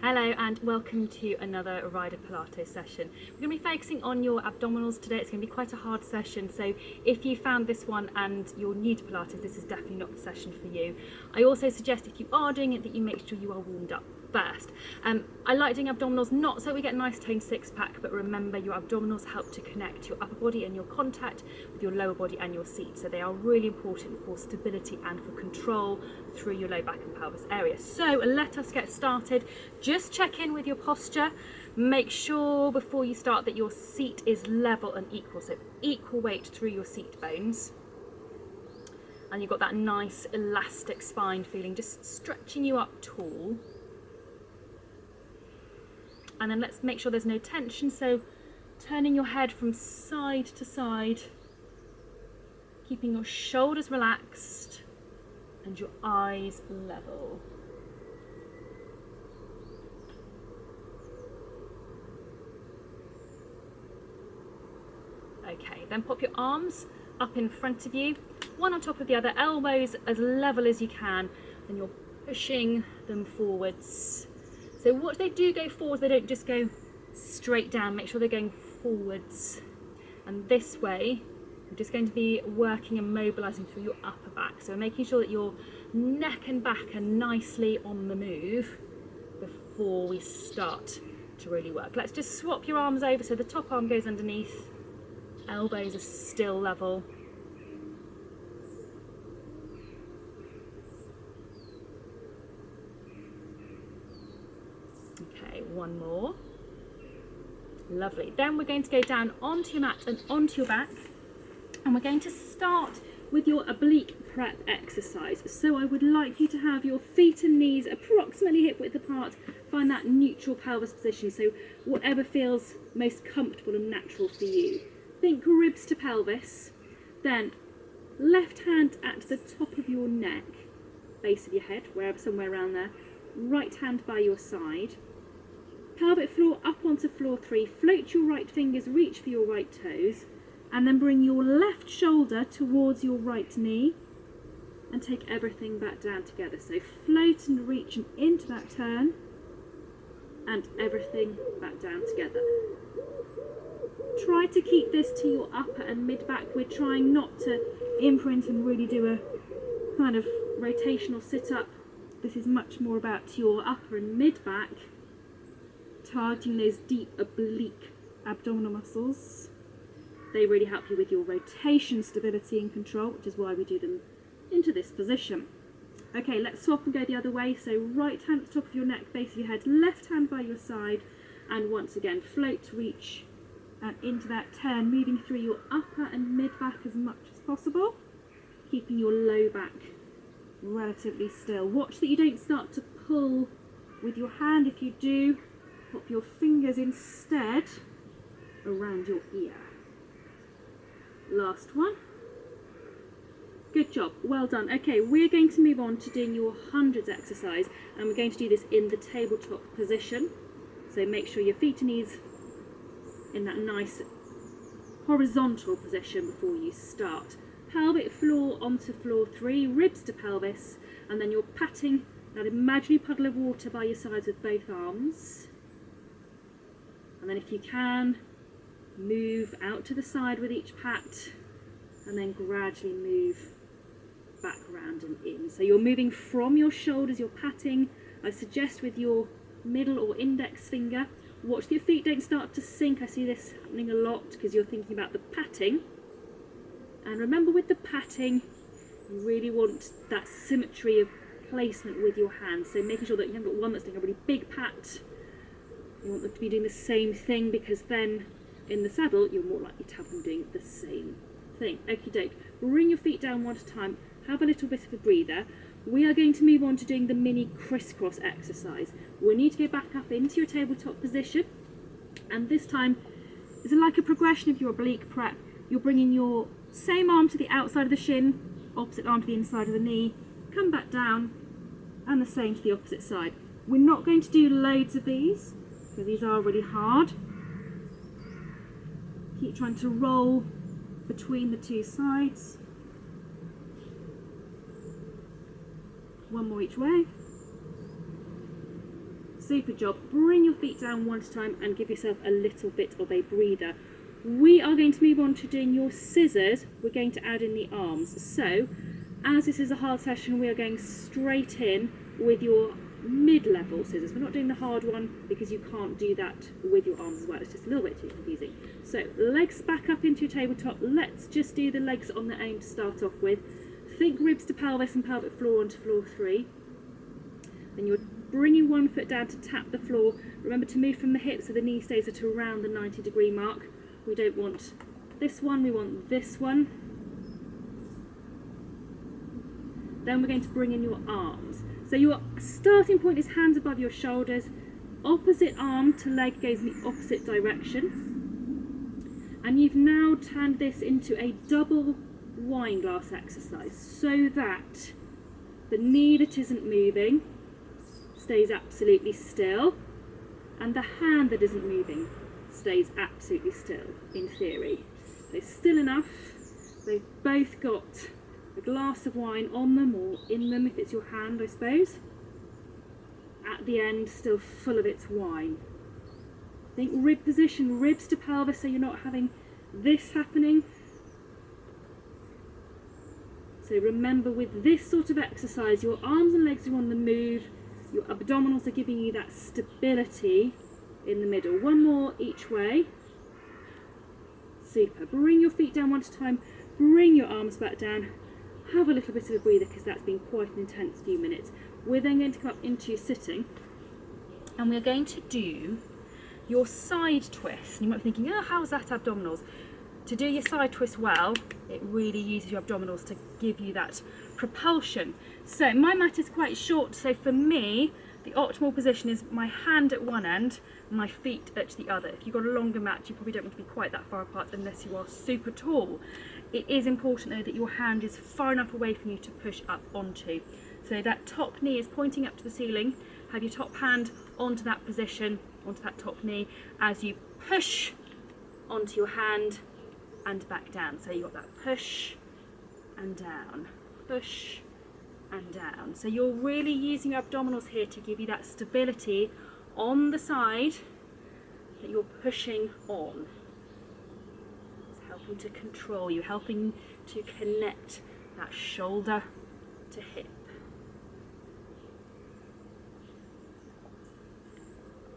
Hello and welcome to another Rider Pilates session. We're going to be focusing on your abdominals today. It's going to be quite a hard session, so if you found this one and you're new to Pilates, this is definitely not the session for you. I also suggest if you are doing it that you make sure you are warmed up first. I like doing abdominals not so we get a nice toned six-pack, but remember your abdominals help to connect your upper body and your contact with your lower body and your seat, so they are really important for stability and for control through your low back and pelvis area. So let us get started. Just check in with your posture. Make sure before you start that your seat is level and equal, so equal weight through your seat bones. And you've got that nice elastic spine feeling, just stretching you up tall. And then let's make sure there's no tension, so turning your head from side to side, keeping your shoulders relaxed and your eyes level. Okay, then pop your arms up in front of you, one on top of the other, elbows as level as you can, and you're pushing them forwards. So what they do go forwards, they don't just go straight down, make sure they're going forwards. And this way, we're just going to be working and mobilising through your upper back. So making sure that your neck and back are nicely on the move before we start to really work. Let's just swap your arms over so the top arm goes underneath, elbows are still level. Okay, one more. Lovely. Then we're going to go down onto your mat and onto your back, and we're going to start with your oblique prep exercise. So I would like you to have your feet and knees approximately hip width apart. Find that neutral pelvis position, so whatever feels most comfortable and natural for you. Think ribs to pelvis, then left hand at the top of your neck, base of your head, wherever, somewhere around there, right hand by your side, pelvic floor up onto floor 3, float your right fingers, reach for your right toes, and then bring your left shoulder towards your right knee and take everything back down together. So float and reach and into that turn and everything back down together. Try to keep this to your upper and mid back. We're trying not to imprint and really do a kind of rotational sit up. This is much more about your upper and mid back, targeting those deep oblique abdominal muscles. They really help you with your rotation, stability and control, which is why we do them into this position. Okay, let's swap and go the other way. So right hand at the top of your neck, base of your head, left hand by your side, and once again float, reach and into that turn, moving through your upper and mid back as much as possible, keeping your low back relatively still. Watch that you don't start to pull with your hand. If you do, pop your fingers instead around your ear. Last one. Good job, well done. Okay, we're going to move on to doing your hundreds exercise, and we're going to do this in the tabletop position. So make sure your feet and knees in that nice horizontal position before you start. Pelvic floor onto floor 3, ribs to pelvis, and then you're patting that imaginary puddle of water by your sides with both arms. And then if you can, move out to the side with each pat, and then gradually move back around and in. So you're moving from your shoulders, you're patting, I suggest with your middle or index finger. Watch that your feet don't start to sink. I see this happening a lot because you're thinking about the patting. And remember, with the patting, you really want that symmetry of placement with your hands. So making sure that you haven't got one that's doing a really big pat. You want them to be doing the same thing, because then in the saddle, you're more likely to have them doing the same thing. Okie doke. Bring your feet down one at a time. Have a little bit of a breather. We are going to move on to doing the mini crisscross exercise. We need to go back up into your tabletop position, and this time it's like a progression of your oblique prep. You're bringing your same arm to the outside of the shin, opposite arm to the inside of the knee, come back down, and the same to the opposite side. We're not going to do loads of these because these are really hard. Keep trying to roll between the two sides. One more each way. Super job. Bring your feet down one at a time and give yourself a little bit of a breather. We are going to move on to doing your scissors. We're going to add in the arms. So, as this is a hard session, we are going straight in with your mid-level scissors. We're not doing the hard one because you can't do that with your arms as well. It's just a little bit too confusing. So, legs back up into your tabletop. Let's just do the legs on their own to start off with. Think ribs to pelvis and pelvic floor onto floor 3. Then you're bringing one foot down to tap the floor. Remember to move from the hips so the knee stays at around the 90-degree mark. We don't want this one, we want this one. Then we're going to bring in your arms. So your starting point is hands above your shoulders. Opposite arm to leg goes in the opposite direction. And you've now turned this into a double wine glass exercise so that the knee that isn't moving stays absolutely still and the hand that isn't moving stays absolutely still, in theory. They're still enough. They've both got a glass of wine on them or in them if it's your hand, I suppose. At the end, still full of its wine. Think rib position, ribs to pelvis, so you're not having this happening. So remember, with this sort of exercise, your arms and legs are on the move, your abdominals are giving you that stability in the middle. One more each way. Super. Bring your feet down one at a time, bring your arms back down, have a little bit of a breather because that's been quite an intense few minutes. We're then going to come up into sitting and we're going to do your side twist. You might be thinking, oh, how's that abdominals? To do your side twist well, it really uses your abdominals to give you that propulsion. So my mat is quite short, so for me, the optimal position is my hand at one end, my feet at the other. If you've got a longer mat, you probably don't want to be quite that far apart unless you are super tall. It is important though that your hand is far enough away from you to push up onto. So that top knee is pointing up to the ceiling. Have your top hand onto that position, onto that top knee, as you push onto your hand and back down. So you've got that push and down, push and down. So you're really using your abdominals here to give you that stability on the side that you're pushing on. It's helping to control you, helping to connect that shoulder to hip.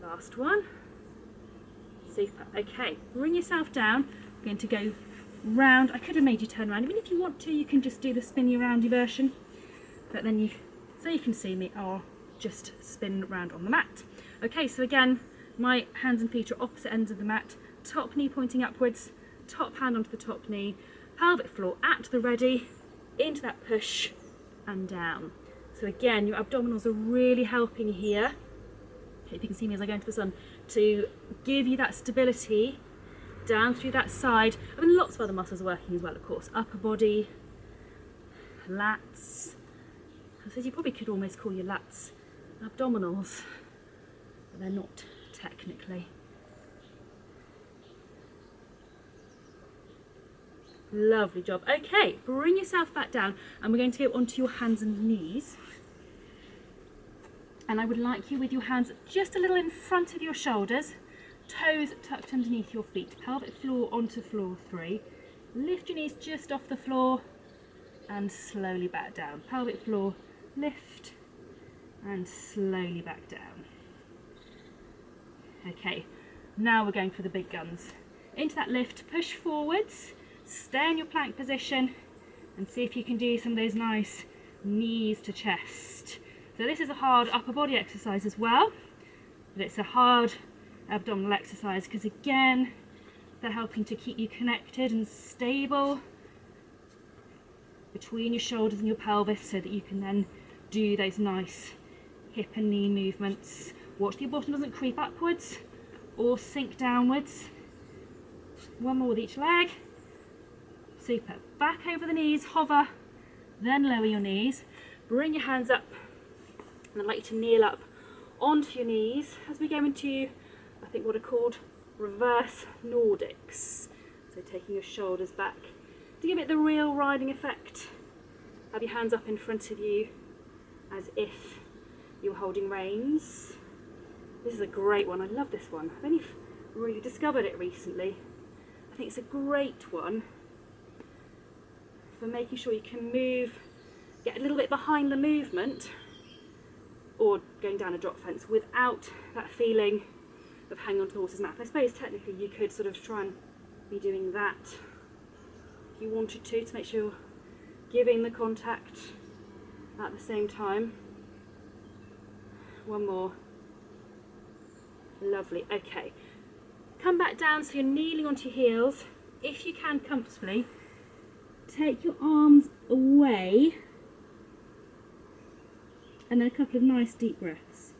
Last one. Super. Okay, bring yourself down. I'm going to go round. I could have made you turn around. Even if you want to, you can just do the spinny roundy version. But then so you can see me, I'll just spin round on the mat. Okay, so again, my hands and feet are opposite ends of the mat. Top knee pointing upwards, top hand onto the top knee, pelvic floor at the ready, into that push and down. So again, your abdominals are really helping here. Hope you can see me as I go into the sun, to give you that stability down through that side. I mean, lots of other muscles are working as well, of course. Upper body, lats. I suppose you probably could almost call your lats abdominals, but they're not technically. Lovely job. Okay, bring yourself back down and we're going to go onto your hands and knees. And I would like you with your hands just a little in front of your shoulders, toes tucked underneath your feet, pelvic floor onto floor 3. Lift your knees just off the floor and slowly back down. Pelvic floor, lift and slowly back down. Okay, now we're going for the big guns. Into that lift, push forwards, stay in your plank position and see if you can do some of those nice knees to chest. So this is a hard upper body exercise as well, but it's a hard abdominal exercise because again, they're helping to keep you connected and stable between your shoulders and your pelvis so that you can then do those nice hip and knee movements. Watch your bottom doesn't creep upwards or sink downwards. One more with each leg. Super. Back over the knees, hover, then lower your knees. Bring your hands up, and I'd like you to kneel up onto your knees as we go into, I think, what are called reverse Nordics. So taking your shoulders back to give it the real riding effect. Have your hands up in front of you as if you were holding reins. This is a great one. I love this one. I've only really discovered it recently. I think it's a great one for making sure you can move, get a little bit behind the movement, or going down a drop fence without that feeling of hanging onto the horse's mouth. I suppose technically you could sort of try and be doing that if you wanted to make sure you're giving the contact at the same time. One more. Lovely. Okay. Come back down so you're kneeling onto your heels. If you can comfortably, take your arms away and then a couple of nice deep breaths.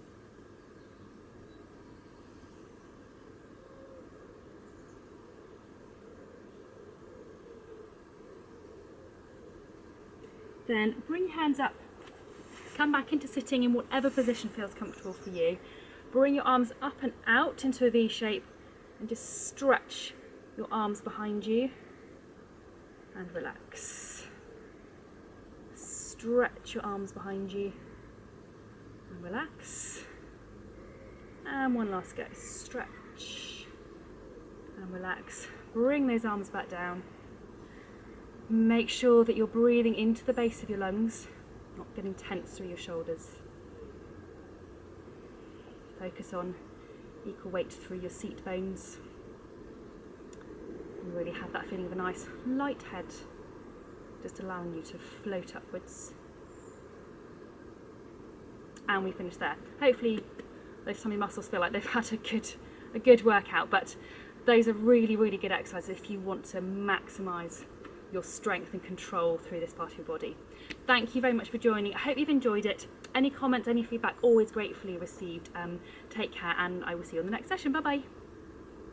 Then bring your hands up, come back into sitting in whatever position feels comfortable for you. Bring your arms up and out into a V shape and just stretch your arms behind you and relax. Stretch your arms behind you and relax. And one last go. Stretch and relax. Bring those arms back down. Make sure that you're breathing into the base of your lungs, not getting tense through your shoulders. Focus on equal weight through your seat bones. And really have that feeling of a nice light head, just allowing you to float upwards. And we finish there. Hopefully those tummy muscles feel like they've had a good workout, but those are really, really good exercises if you want to maximise your strength and control through this part of your body. Thank you very much for joining. I hope you've enjoyed it. Any comments, any feedback, always gratefully received. Take care, and I will see you on the next session. Bye bye.